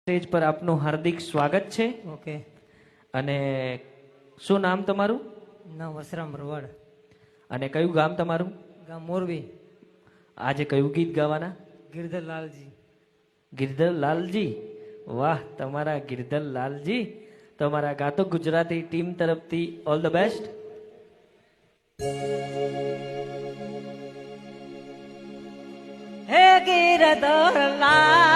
Stage પર આપનું હાર્દિક સ્વાગત છે. ઓકે. અને શું નામ તમારું? નામ વસરામ ભરવાડ. અને કયું ગામ તમારું? ગામ મોરબી. આજે કયું ગીત ગાવાના? ગિરધર લાલજી. ગિરધર લાલજી, વાહ, તમારા ગિરધર લાલજી, તમારા ગાતો ગુજરાતી ટીમ તરફથી ઓલ ધ બેસ્ટ. હે ગિરધર લાલ